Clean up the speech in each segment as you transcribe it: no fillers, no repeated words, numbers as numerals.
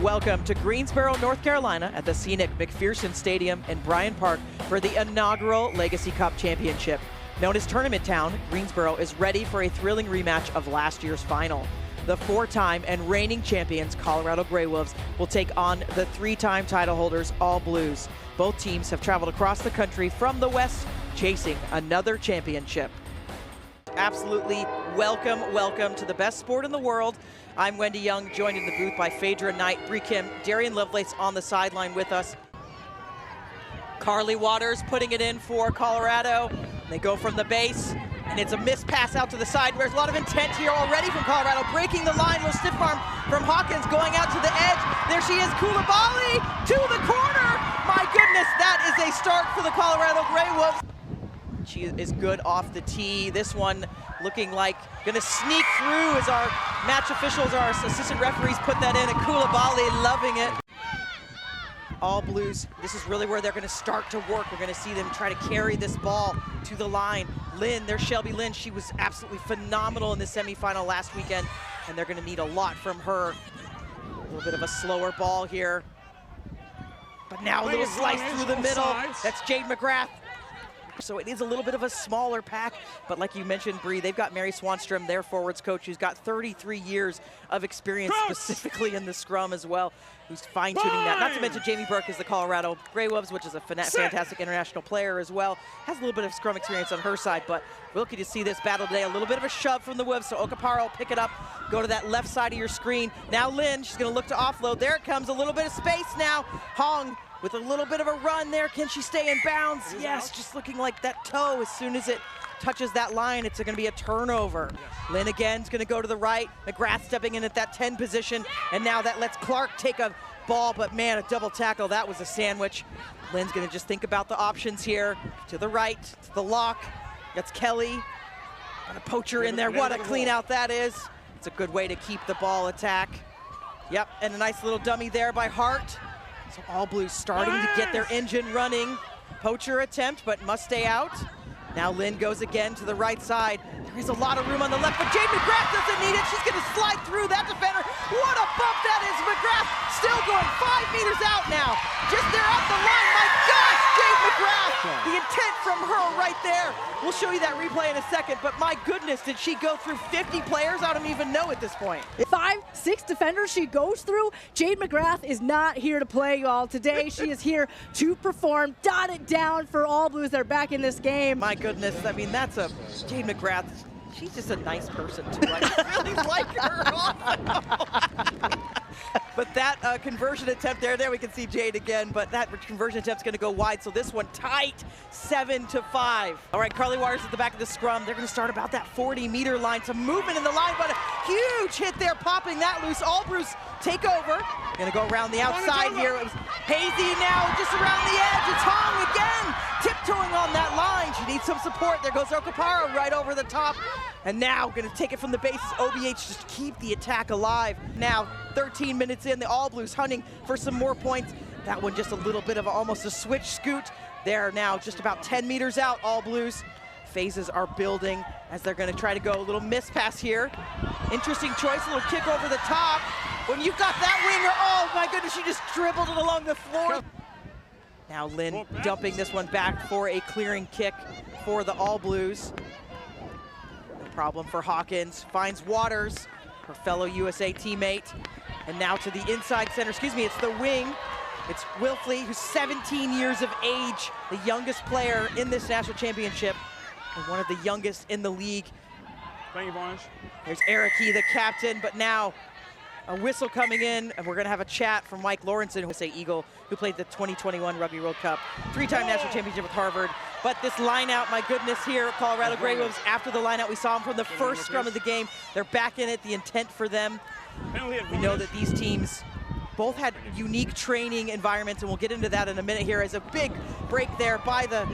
Welcome to Greensboro, North Carolina at the scenic McPherson Stadium in Bryant Park for the inaugural Legacy Cup Championship. Known as Tournament Town, Greensboro is ready for a thrilling rematch of last year's final. The four-time and reigning champions, Colorado Grey Wolves, will take on the three-time title holders, All Blues. Both teams have traveled across the country from the West, chasing another championship. Absolutely welcome to the best sport in the world. I'm Wendy Young, joined in the booth by Phaedra Knight, Bree Kim, Darian Lovelace on the sideline with us. Carly Waters putting it in for Colorado. They go from the base, and it's a missed pass out to the side. There's a lot of intent here already from Colorado, breaking the line. Little stiff arm from Hawkins going out to the edge. There she is, Koulibaly to the corner. My goodness, that is a start for the Colorado Grey Wolves. She is good off the tee. This one looking like gonna sneak through as our match officials, our assistant referees put that in, and Koulibaly loving it. All Blues, this is really where they're gonna start to work. We're gonna see them try to carry this ball to the line. Lynn, there's Shelby Lynn. She was absolutely phenomenal in the semifinal last weekend, and they're gonna need a lot from her. A little bit of a slower ball here. But now a little slice through the middle. That's Jade McGrath. So it is a little bit of a smaller pack, but like you mentioned, Bree, they've got Mary Swanstrom, their forwards coach, who's got 33 years of experience specifically in the scrum as well, who's fine-tuning that. Not to mention Jamie Burke is the Colorado Grey Wolves, which is a fantastic international player as well. Has a little bit of scrum experience on her side, but we're looking to see this battle today. A little bit of a shove from the Wolves, so Okapara will pick it up, go to that left side of your screen. Now Lynn, she's gonna look to offload. There it comes, a little bit of space now. Hong with a little bit of a run there. Can she stay in bounds? Yes, just looking like that toe. As soon as it touches that line, it's gonna be a turnover. Yes. Lynn again is gonna go to the right. McGrath stepping in at that 10 position, and now that lets Clark take a ball, but man, a double tackle, that was a sandwich. Lynn's gonna just think about the options here. To the right, to the lock. That's Kelly. Got a poacher in there. What a clean out that is. It's a good way to keep the ball attack. Yep, and a nice little dummy there by Hart. So All Blues starting to get their engine running. Poacher attempt, but must stay out. Now Lynn goes again to the right side. There is a lot of room on the left, but Jade McGrath doesn't need it. She's gonna slide through that defender. What a bump that is. McGrath still going 5 meters out now. Just there at the line, my gosh, Jade McGrath. The intent from her right there. We'll show you that replay in a second, but my goodness, did she go through 50 players? I don't even know at this point. 5, 6 defenders she goes through. Jade McGrath is not here to play, y'all. Today she is here to perform. Dot it down for All Blues. They're back in this game. My goodness, I mean, that's a Jade McGrath. She's just a nice person too. I really like her. But that conversion attempt there we can see Jade again, but that conversion attempt's gonna go wide, so this one tight, 7-5. All right, Carly Waters at the back of the scrum. They're gonna start about that 40-meter line. Some movement in the line, but a huge hit there, popping that loose. All Blues take over. Gonna go around the outside here. It was Hazy now, just around the edge. It's Hong again, tiptoeing on that line. She needs some support. There goes Okapara right over the top. And now gonna take it from the base. OBH just keep the attack alive. Now 13 minutes in, the All Blues hunting for some more points. That one just a little bit of almost a switch scoot. They're now just about 10 meters out, All Blues. Phases are building as they're gonna try to go a little miss pass here. Interesting choice, a little kick over the top. When you've got that winger, oh my goodness, she just dribbled it along the floor. Now Lynn dumping this one back for a clearing kick for the All Blues. Problem for Hawkins, finds Waters, her fellow USA teammate, and now to the inside center, it's the wing. It's Wilfley, who's 17 years of age, the youngest player in this national championship, and one of the youngest in the league. Thank you, Varnish. There's Eric, the captain, but now a whistle coming in, and we're gonna have a chat from Mike Lawrenson, who's an Eagle, who played the 2021 Rugby World Cup, 3-time national championship with Harvard. But this line out, my goodness, here, Colorado Grey Wolves, after the line out, we saw them from the first scrum of the game. They're back in it, the intent for them. We know that these teams both had unique training environments, and we'll get into that in a minute here as a big break there by the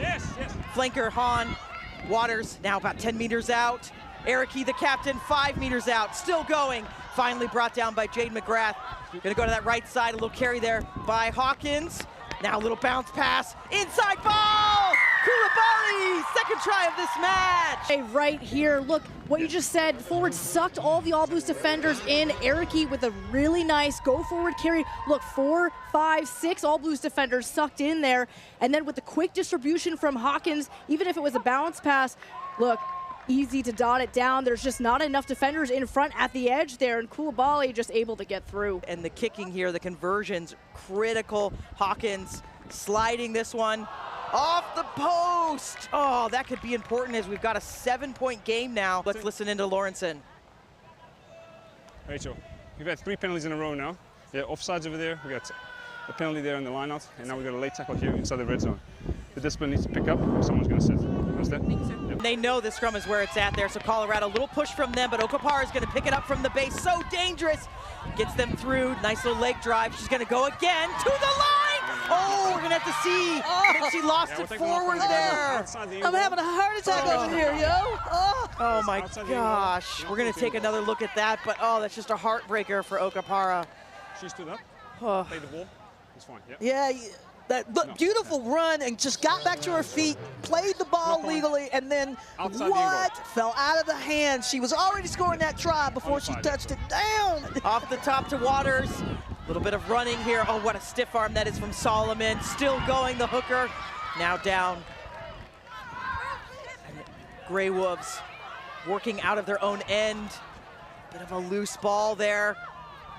flanker, Han. Waters now about 10 meters out. Eric, the captain, 5 meters out, still going. Finally brought down by Jade McGrath. Gonna go to that right side, a little carry there by Hawkins. Now a little bounce pass, inside ball! Koulibaly, second try of this match. Hey, right here, look what you just said. Forward sucked all the All Blues defenders in. Ericke with a really nice go forward carry. Look, 4, 5, 6 All Blues defenders sucked in there. And then with the quick distribution from Hawkins, even if it was a bounce pass, look, easy to dot it down. There's just not enough defenders in front at the edge there, and Koulibaly just able to get through. And the kicking here, the conversions, critical. Hawkins sliding this one off the post. Oh, that could be important as we've got a 7-point game now. Let's listen into Lawrenson. Rachel, we've had 3 penalties in a row now. Yeah, offsides over there. We got a penalty there in the lineout, and now we got a late tackle here inside the red zone. The discipline needs to pick up, or someone's going to sit. Understand? Yep. They know the scrum is where it's at there, so Colorado, a little push from them, but Okapara is going to pick it up from the base. So dangerous. Gets them through. Nice little leg drive. She's going to go again to the line. Oh, we're going to have to see. I think she lost it forward there. I'm having a heart attack over here, yo. Oh my gosh. We're going to take another look at that, but oh, that's just a heartbreaker for Okapara. She stood up, played the ball. It's fine. Yep. Yeah, that beautiful run and just got back to her feet, played the ball legally, and then fell out of the hands. She was already scoring that try before she touched it down. Off the top to Waters. A little bit of running here. Oh, what a stiff arm that is from Solomon. Still going, the hooker. Now down. And Grey Wolves working out of their own end. Bit of a loose ball there.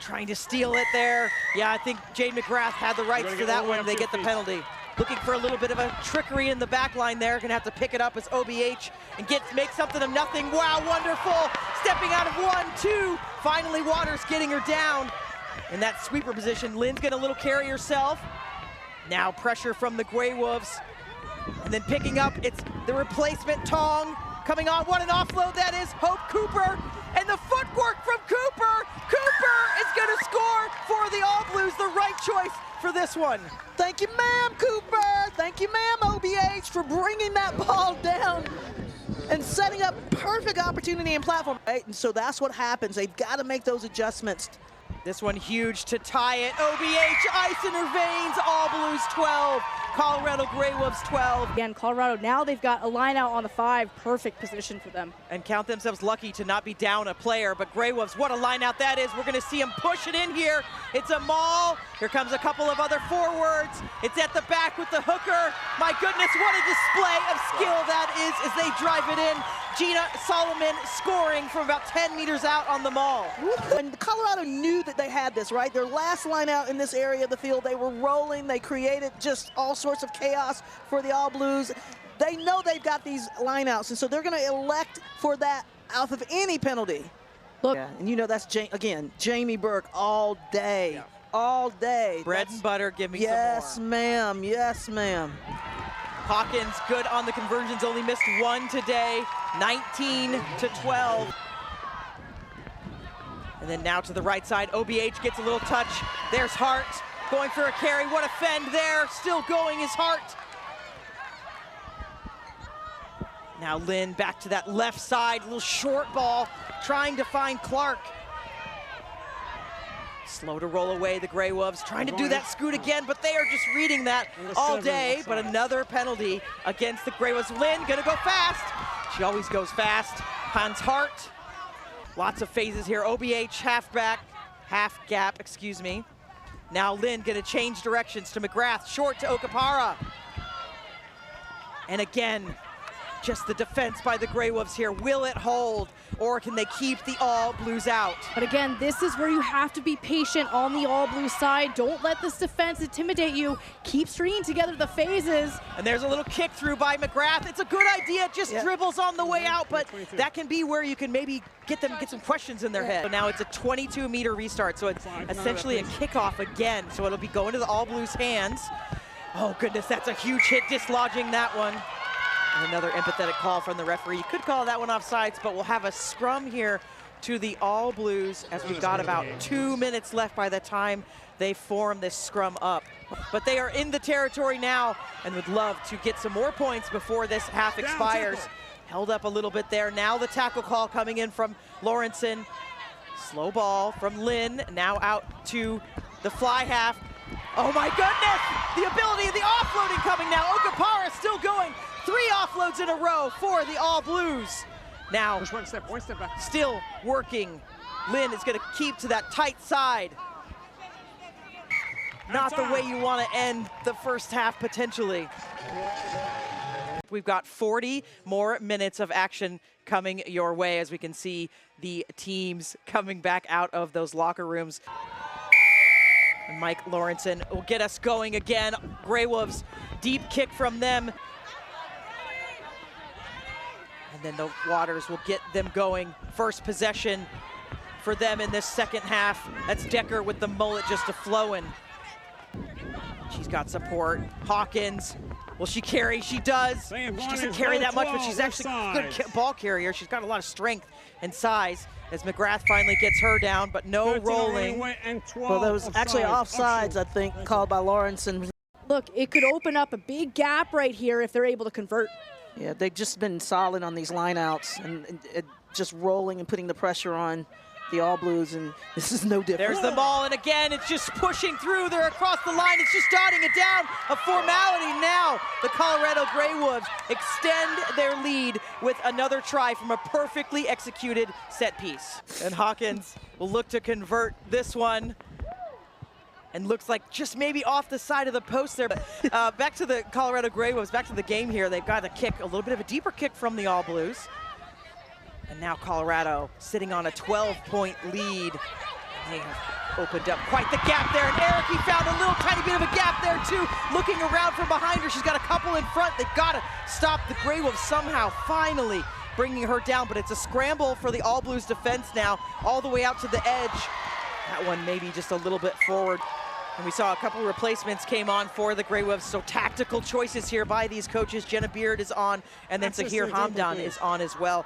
Trying to steal it there. Yeah, I think Jade McGrath had the rights to that one. They get the penalty. Looking for a little bit of a trickery in the back line there. Gonna have to pick it up as OBH and make something of nothing. Wow, wonderful. Stepping out of 1, 2. Finally, Waters getting her down in that sweeper position. Lynn's gonna little carry herself. Now pressure from the Grey Wolves. And then picking up, it's the replacement Tong coming on. What an offload that is. Hope Cooper. And the footwork from Cooper. Cooper is going to score for the All Blues. The right choice for this one. Thank you, ma'am, Cooper. Thank you, ma'am, OBH, for bringing that ball down and setting up perfect opportunity and platform. Right? And so that's what happens. They've got to make those adjustments. This one huge to tie it. OBH, ice in her veins. All Blues 12. Colorado Grey Wolves 12. Again, Colorado, now they've got a line out on the 5. Perfect position for them. And count themselves lucky to not be down a player, but Grey Wolves, what a line out that is. We're going to see them push it in here. It's a maul. Here comes a couple of other forwards. It's at the back with the hooker. My goodness, what a display of skill that is as they drive it in. Gina Solomon scoring from about 10 meters out on the maul. And Colorado knew that they had this, right? Their last line out in this area of the field, they were rolling. They created just all sorts of chaos for the All Blues. They know they've got these lineouts, and so they're going to elect for that out of any penalty. Look, yeah, and you know that's, again, Jamie Burke all day. Yeah. All day. Bread and butter, give me some more. Yes, ma'am. Yes, ma'am. Hawkins good on the conversions, only missed 1 today, 19-12. And then now to the right side, OBH gets a little touch. There's Hart going for a carry. What a fend there, still going is Hart. Now Lynn back to that left side, little short ball, trying to find Clark. Slow to roll away, the Grey Wolves, trying to do that scoot again, but they are just reading that all day. But another penalty against the Grey Wolves. Lynn gonna go fast. She always goes fast. Hans Hart. Lots of phases here. OBH half gap, excuse me. Now Lynn gonna change directions to McGrath, short to Okapara. And again, just the defense by the Grey Wolves here. Will it hold, or can they keep the All Blues out? But again, this is where you have to be patient on the All Blue side. Don't let this defense intimidate you. Keep stringing together the phases. And there's a little kick through by McGrath. It's a good idea, just dribbles on the way out, but that can be where you can maybe get some questions in their head. So now it's a 22-meter restart, so it's essentially a kickoff again. So it'll be going to the All Blues' hands. Oh goodness, that's a huge hit, dislodging that one. And another empathetic call from the referee. You could call that one offsides, but we'll have a scrum here to the All Blues as we've got about 2 minutes left by the time they form this scrum up. But they are in the territory now and would love to get some more points before this half expires. Held up a little bit there. Now the tackle call coming in from Lawrenson. Slow ball from Lynn, now out to the fly half. Oh my goodness! The ability of the offloading coming now. Okapara still going. 3 offloads in a row for the All Blues. Now, Just one step back. still working. Lynn is going to keep to that tight side. Not the way you want to end the first half, potentially. We've got 40 more minutes of action coming your way as we can see the teams coming back out of those locker rooms. And Mike Lawrenson will get us going again. Grey Wolves, deep kick from them. And then the Waters will get them going. First possession for them in this second half. That's Decker with the mullet just a-flowing. She's got support. Hawkins, will she carry? She does. She doesn't carry that much, but she's actually a good ball carrier. She's got a lot of strength and size as McGrath finally gets her down, but no rolling. Well, there was actually offsides, I think, called by Lawrenson. Look, it could open up a big gap right here if they're able to convert. Yeah, they've just been solid on these lineouts and just rolling and putting the pressure on the All Blues, and this is no different. There's the ball, and again, it's just pushing through. They're across the line. It's just dotting it down. A formality now. The Colorado Grey Wolves extend their lead with another try from a perfectly executed set piece. And Hawkins will look to convert this one. And looks like just maybe off the side of the post there. But back to the Colorado Grey Wolves, back to the game here. They've got a kick, a little bit of a deeper kick from the All Blues. And now Colorado sitting on a 12-point lead. They have opened up quite the gap there, and Ericky found a little tiny bit of a gap there too. Looking around from behind her, she's got a couple in front. They've got to stop the Grey Wolves somehow, finally bringing her down, but it's a scramble for the All Blues defense now, all the way out to the edge. That one maybe just a little bit forward. And we saw a couple of replacements came on for the Grey Wolves, so tactical choices here by these coaches. Jenna Beard is on, and then Sahir Hamdan is on as well.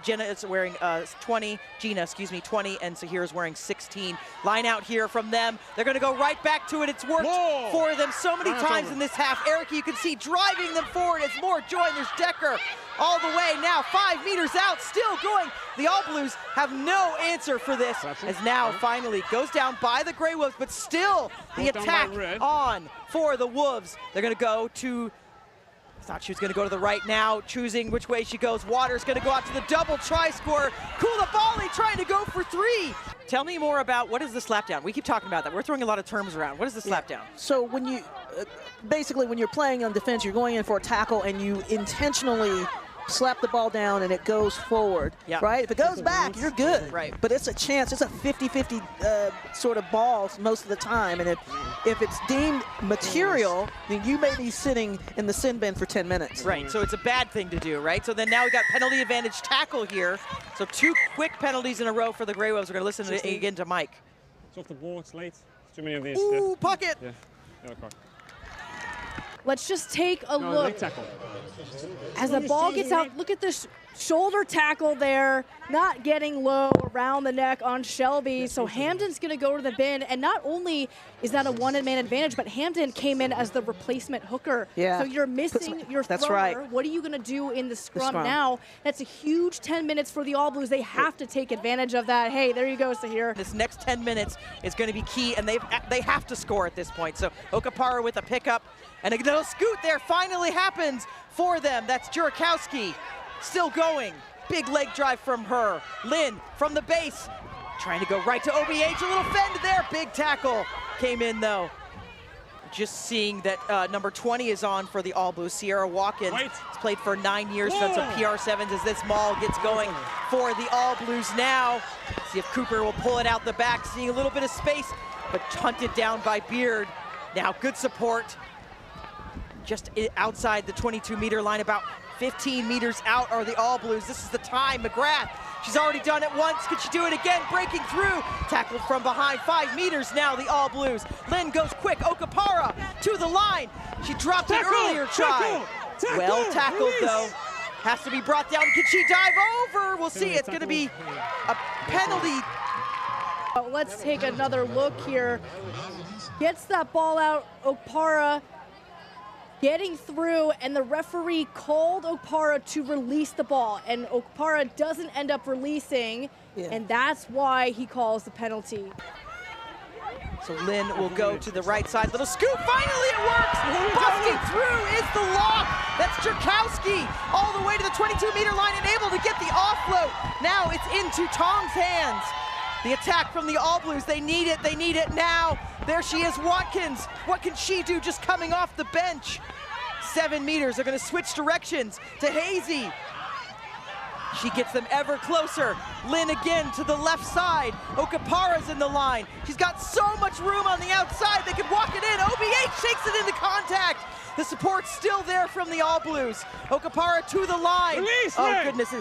Jenna is wearing 20, and Sahir is wearing 16. Line out here from them. They're going to go right back to it. It's worked for them so many times in this half. Ericky, you can see, driving them forward. It's more joy, and there's Decker all the way now, 5 meters out, still going. The All Blues have no answer for this, as now finally goes down by the Grey Wolves, but still the attack on for the Wolves. They're going to go to, I thought she was going to go to the right now, choosing which way she goes. Waters going to go out to the double try scorer. Koulibaly trying to go for 3. Tell me more about, what is the slap down? We keep talking about that. We're throwing a lot of terms around. What is the slap down? So when you, basically when you're playing on defense, you're going in for a tackle and you intentionally slap the ball down and it goes forward, right? If it goes back, you're good. Right. But it's a chance. It's a 50-50 sort of ball most of the time. And if it's deemed material, then you may be sitting in the sin bin for 10 minutes. Right, so it's a bad thing to do, right? So then now we got penalty advantage tackle here. So 2 quick penalties in a row for the Grey Wolves. We're going to listen again to Mike. It's off the ball, it's late. Too many of these. Ooh, pocket. Yeah, the other card. Let's just take a look. Late tackle. As the ball gets out, look at this shoulder tackle there, not getting low around the neck on Shelby. So Hamden's going to go to the bin, and not only is that a one-man advantage, but Hamden came in as the replacement hooker. Yeah. So you're missing your thrower. That's right. What are you going to do in the scrum now? That's a huge 10 minutes for the All Blues. They have to take advantage of that. Hey, there you go, Sahir. This next 10 minutes is going to be key, and they have to score at this point. So Okapara with a pickup, and a little scoot there finally happens for them. That's Jurakowski still going. Big leg drive from her. Lynn from the base, trying to go right to OBH. A little fend there. Big tackle came in though. Just seeing that number 20 is on for the All Blues. Sierra Watkins has played for 9 years. Done some PR7s as this maul gets going for the All Blues now. See if Cooper will pull it out the back. Seeing a little bit of space, but hunted down by Beard. Now good support. Just outside the 22-meter line, about 15 meters out are the All Blues. This is the time. McGrath, she's already done it once. Could she do it again? Breaking through. Tackled from behind. 5 meters now, the All Blues. Lynn goes quick. Okapara to the line. She dropped an earlier try. Well tackled, though. Has to be brought down. Can she dive over? We'll see. It's going to be a penalty. Let's take another look here. Gets that ball out. Okpara getting through, and the referee called Okpara to release the ball, and Okpara doesn't end up releasing, and that's why he calls the penalty. So Lynn will go to the right side. Little scoop, finally it works! Busting through is the lock. That's Jerkowski all the way to the 22-meter line and able to get the offload. Now it's into Tong's hands. The attack from the All Blues, they need it now. There she is, Watkins. What can she do just coming off the bench? 7 meters, they're gonna switch directions to Hazy. She gets them ever closer. Lynn again to the left side. Okapara's in the line. She's got so much room on the outside, they could walk it in. OBH shakes it into contact. The support's still there from the All Blues. Okapara to the line. Release, oh Lynn. goodness,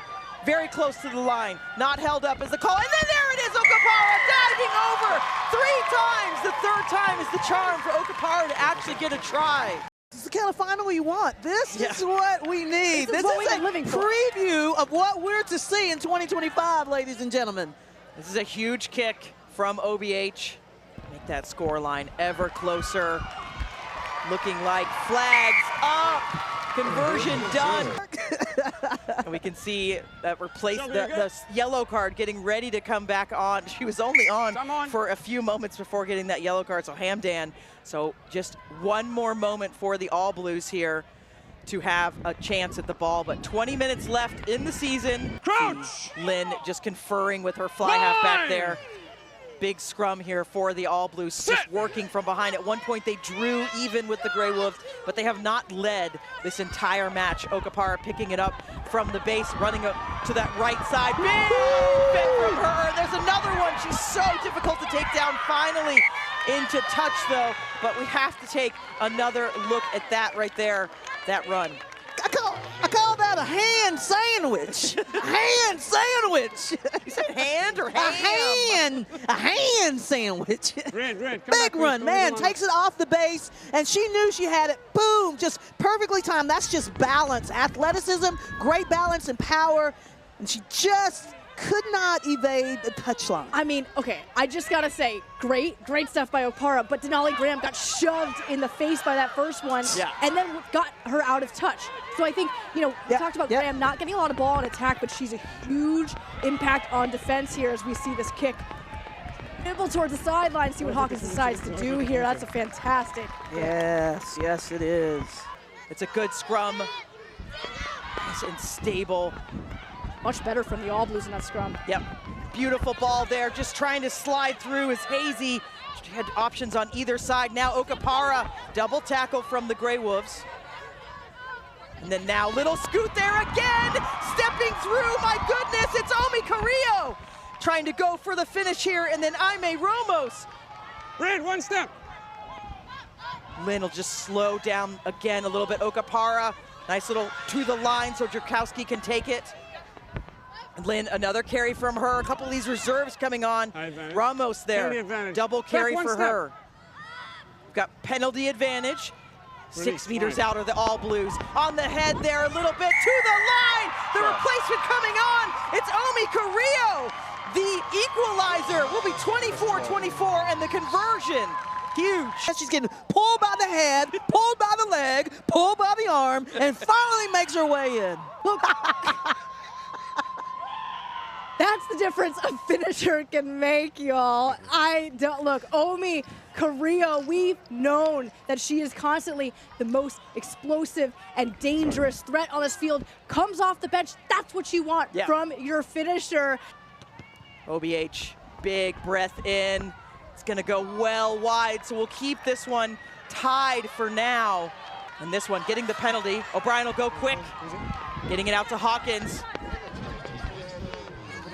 very close to the line. Not held up as the call, and then there it is, Okapara diving over 3 times. The 3rd time is the charm for Okapara to actually get a try. This is the kind of final you want. This Yeah. is what we need. This is what we've been living for. Preview of what we're to see in 2025, ladies and gentlemen. This is a huge kick from OBH. Make that score line ever closer. Looking like flags up. Conversion done. And we can see that the yellow card getting ready to come back on. She was only on for a few moments before getting that yellow card, so Hamdan. So just one more moment for the All Blues here to have a chance at the ball, but 20 minutes left in the season. Crouch! Lynn just conferring with her fly half back there. Big scrum here for the All Blues, just working from behind. At one point they drew even with the Grey Wolves, but they have not led this entire match. Okapara picking it up from the base, running up to that right side. Big fit from her. There's another one. She's so difficult to take down. Finally into touch though, but we have to take another look at that right there, that run. I call that a hand sandwich. A hand sandwich. You said hand or ham? A hand sandwich. Red, come Big back, run, please. man, takes it off the base, and she knew she had it. Boom, just perfectly timed. That's just balance, athleticism, great balance and power, and she just could not evade the touchline. I mean, okay, I just gotta say, great stuff by Okapara, but Denali Graham got shoved in the face by that first one, and then got her out of touch. So I think, you know, we talked about Graham not getting a lot of ball on attack, but she's a huge impact on defense here as we see this kick dribble towards the sideline, see what Hawkins decides to do here. That's a fantastic. Yes, it is. It's a good scrum. Nice and stable. Much better from the All Blues in that scrum. Yep, beautiful ball there, just trying to slide through as Hazy. She had options on either side. Now Okapara, double tackle from the Grey Wolves. And then now little scoot there again, stepping through, my goodness, it's Omi Carrillo. Trying to go for the finish here, and then Aime Ramos. Red, 1 step. Lynn will just slow down again a little bit. Okapara, nice little to the line so Jerkowski can take it. Lynn, another carry from her. A couple of these reserves coming on. Ramos there, double carry for her. We've got penalty advantage. 6 meters out are the All Blues. On the head there a little bit, to the line. The replacement coming on. It's Omi Carrillo. The equalizer will be 24-24, and the conversion, huge. She's getting pulled by the head, pulled by the leg, pulled by the arm, and finally makes her way in. Look. That's the difference a finisher can make, y'all. Look, Omi Carrillo, we've known that she is constantly the most explosive and dangerous threat on this field. Comes off the bench, that's what you want from your finisher. OBH, big breath in. It's gonna go well wide, so we'll keep this one tied for now. And this one, getting the penalty. O'Brien will go quick, getting it out to Hawkins.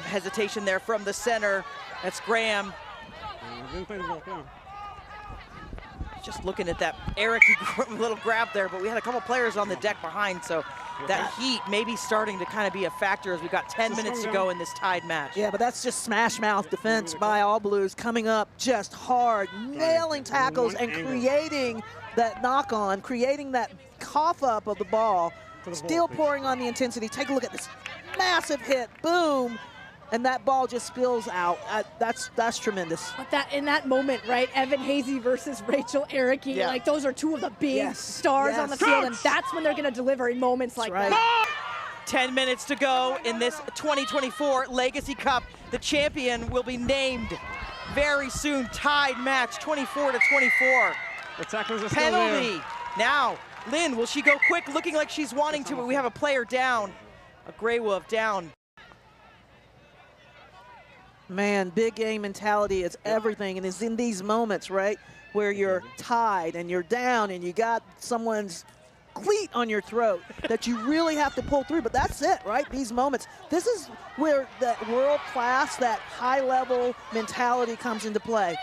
Hesitation there from the center. That's Graham. Just looking at that Eric little grab there, but we had a couple players on the deck behind, so that heat may be starting to kind of be a factor as we've got 10 minutes to go in this tied match. Yeah, but that's just smash mouth defense by All Blues, coming up just hard, nailing tackles and creating that knock on, creating that cough up of the ball, still pouring on the intensity. Take a look at this massive hit, boom. And that ball just spills out. That's tremendous. But in that moment, right, Evan Hazy versus Rachel Ericke, like those are two of the big stars on the field, and that's when they're going to deliver in moments like that. 10 minutes to go in this 2024 Legacy Cup. The champion will be named very soon tied match, 24-24. The tacklers are still there. Penalty. Now, Lynn, will she go quick? Looking like she's wanting to, but we have a player down. A Grey Wolf down. Man, big game mentality is everything, and it's in these moments, right, where you're tied and you're down and you got someone's cleat on your throat that you really have to pull through. But that's it, right? These moments. This is where that world class, that high-level mentality comes into play.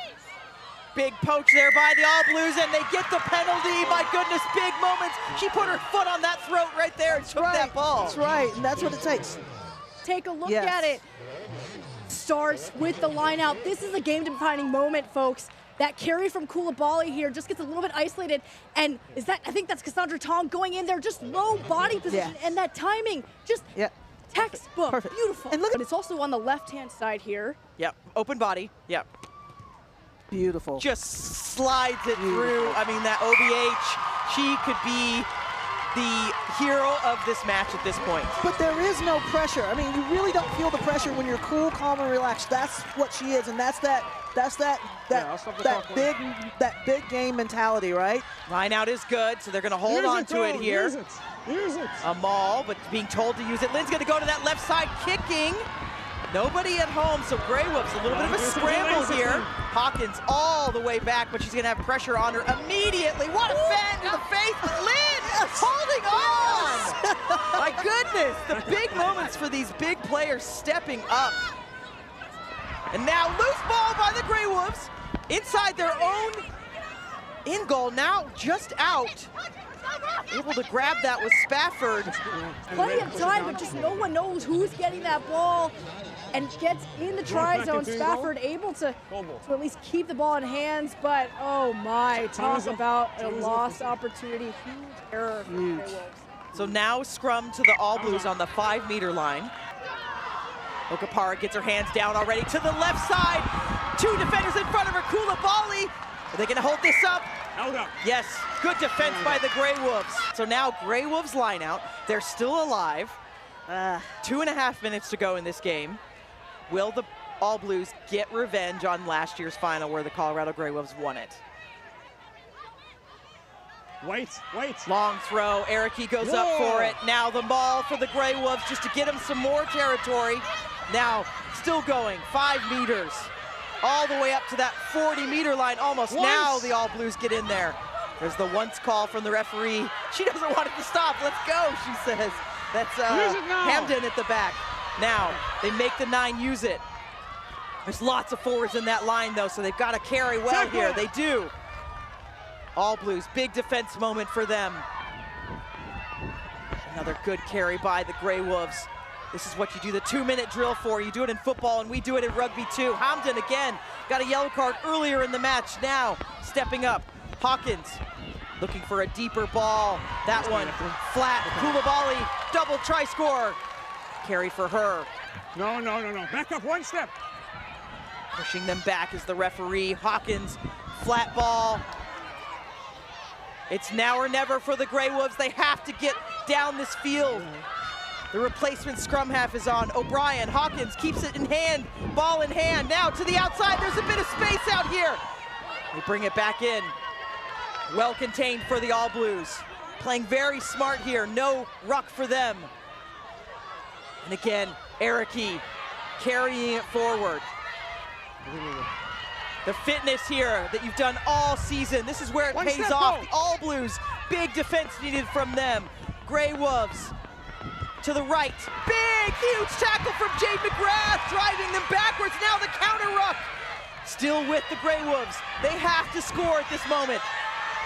Big poach there by the All Blues, and they get the penalty. My goodness, big moments. She put her foot on that throat right there and took that ball. That's right, and that's what it takes. Take a look at it. Starts with the line out. This is a game-defining moment, folks. That carry from Koulibaly here just gets a little bit isolated, and I think that's Cassandra Tong going in there, just low body position, and that timing, just textbook. Perfect. Beautiful. And look but it's also on the left-hand side here. Yep, open body, yep. Beautiful. Just slides it through. I mean, that OBH, she could be the hero of this match at this point. But there is no pressure. I mean, you really don't feel the pressure when you're cool, calm, and relaxed. That's what she is, and that's that big game mentality, right? Line out is good, so they're going to hold on to it here. Use it. A maul, but being told to use it. Lynn's going to go to that left side, kicking. Nobody at home, so Grey Wolves a little bit of a scramble here. Hawkins all the way back, but she's going to have pressure on her immediately. What a fan to the face, but Lynn holding on! My goodness, the big moments for these big players stepping up. And now loose ball by the Grey Wolves inside their own in goal, now just out. Able to grab that with Spafford. Plenty of time, but just no one knows who's getting that ball and gets in the try zone. Spafford able to at least keep the ball in hands, but oh my, talk about a lost opportunity. Huge error for the Grey Wolves. So now scrum to the All Blues on the 5-meter line. Okapara gets her hands down already to the left side. Two defenders in front of her. Koulibaly. Are they going to hold this up? Held up. Yes, good defense by the Grey Wolves. So now Grey Wolves line out. They're still alive. 2.5 minutes to go in this game. Will the All Blues get revenge on last year's final where the Colorado Grey Wolves won it? Wait. Long throw, Ericke goes up for it. Now the maul for the Grey Wolves just to get them some more territory. Now still going, 5 meters. All the way up to that 40-meter line almost. Now the All Blues get in there. There's the once call from the referee. She doesn't want it to stop. Let's go, she says. That's Hamden at the back. Now they make the 9 use it. There's lots of forwards in that line though, so they've got to carry well here. They do. All Blues, big defense moment for them. Another good carry by the Grey Wolves. This is what you do the 2-minute drill for. You do it in football, and we do it in rugby too. Hamden again got a yellow card earlier in the match. Now stepping up, Hawkins looking for a deeper ball. That one flat. Koulibaly, double try score. Carry for her. No. Back up 1 step. Pushing them back is the referee. Hawkins, flat ball. It's now or never for the Grey Wolves. They have to get down this field. The replacement scrum half is on. O'Brien, Hawkins keeps it in hand, ball in hand. Now to the outside, there's a bit of space out here. They bring it back in. Well contained for the All Blues. Playing very smart here, no ruck for them. And again, Ericke carrying it forward. The fitness here that you've done all season, this is where it pays off. The All Blues, big defense needed from them. Grey Wolves to the right. Big, huge tackle from Jade McGrath, driving them backwards. Now the counter ruck. Still with the Grey Wolves. They have to score at this moment.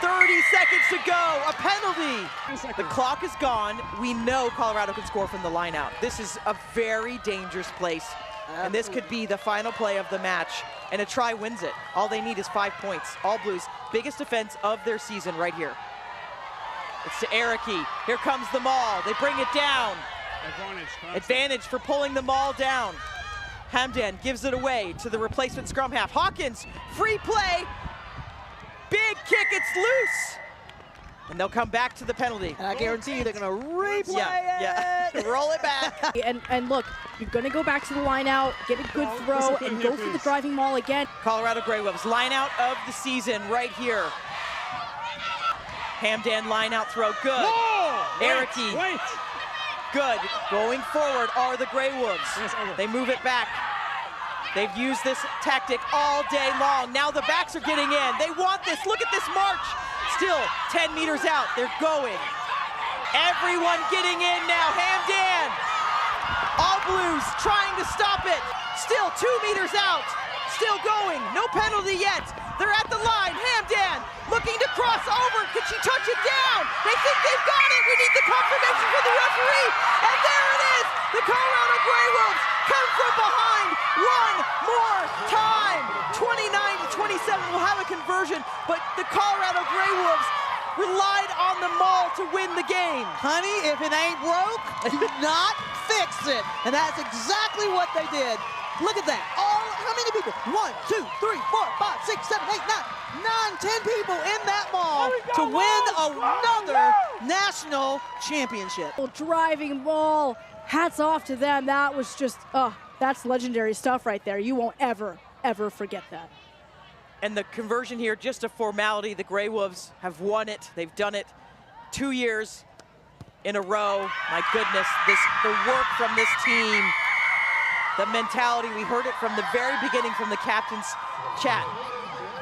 30 seconds to go, a penalty. The clock is gone. We know Colorado can score from the line out. This is a very dangerous place. And this could be the final play of the match. And a try wins it. All they need is 5 points. All Blues, biggest defense of their season right here. It's to Ericke. Here comes the maul. They bring it down. Advantage for pulling the maul down. Hamden gives it away to the replacement scrum half. Hawkins, free play. Big kick, it's loose. And they'll come back to the penalty. And I guarantee you they're going to replay Yeah. it. Roll it back. And look, you're going to go back to the line out, get a good throw, and go for the driving maul again. Colorado Grey Wolves line out of the season right here. Hamdan line out throw, good. Ericky, good. Going forward are the Grey Wolves. They move it back. They've used this tactic all day long. Now the backs are getting in. They want this. Look at this march. Still 10 meters out. They're going. Everyone getting in now. Hamdan. All Blues trying to stop it. Still 2 meters out. Still going. No penalty yet. They're at the line. Hamdan looking to cross over. Could she touch it down? They think they've got it. We need the confirmation from the referee. And there it is. The Colorado Grey Wolves come from behind one more time. 29-27 will have a conversion, but the Colorado Grey Wolves relied on the maul to win the game. Honey, if it ain't broke, do not fix it. And that's exactly what they did. Look at that. How many people? 1, 2, 3, 4, 5, 6, 7, 8, 9, 10 people in that mall to win another national championship. Driving maul. Hats off to them. That was just, that's legendary stuff right there. You won't ever, ever forget that. And the conversion here, just a formality. The Grey Wolves have won it. They've done it 2 years in a row. My goodness, the work from this team, the mentality, we heard it from the very beginning from the captain's chat.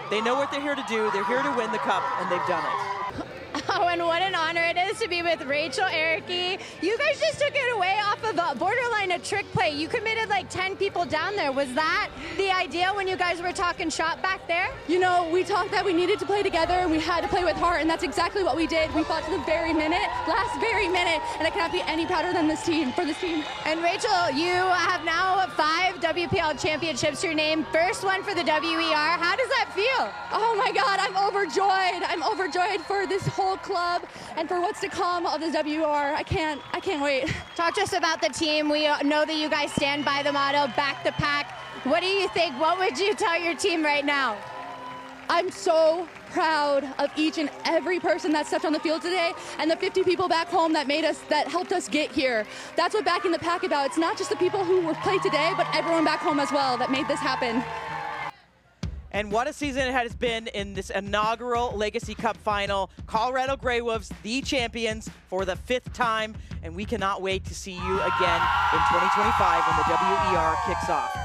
They know what they're here to do. They're here to win the cup, and they've done it. Oh, and what an honor it is to be with Rachel, Ericky. You guys just took it away off of a borderline a trick play. You committed like 10 people down there. Was that the idea when you guys were talking shop back there? You know, we talked that we needed to play together and we had to play with heart, and that's exactly what we did. We fought to the last very minute, and I cannot be any prouder than this team, for this team. And Rachel, you have now 5 WPL championships to your name. First one for the WER. How does that feel? Oh my God, I'm overjoyed. I'm overjoyed for this whole club and for what's to come of the WR. I can't wait. Talk to us about the team. We know that you guys stand by the motto, back the pack. What do you think? What would you tell your team right now? I'm so proud of each and every person that stepped on the field today, and the 50 people back home that helped us get here. That's what backing the pack about. It's not just the people who were played today, but everyone back home as well that made this happen. And what a season it has been in this inaugural Legacy Cup final. Colorado Grey Wolves, the champions for the 5th time, and we cannot wait to see you again in 2025 when the WER kicks off.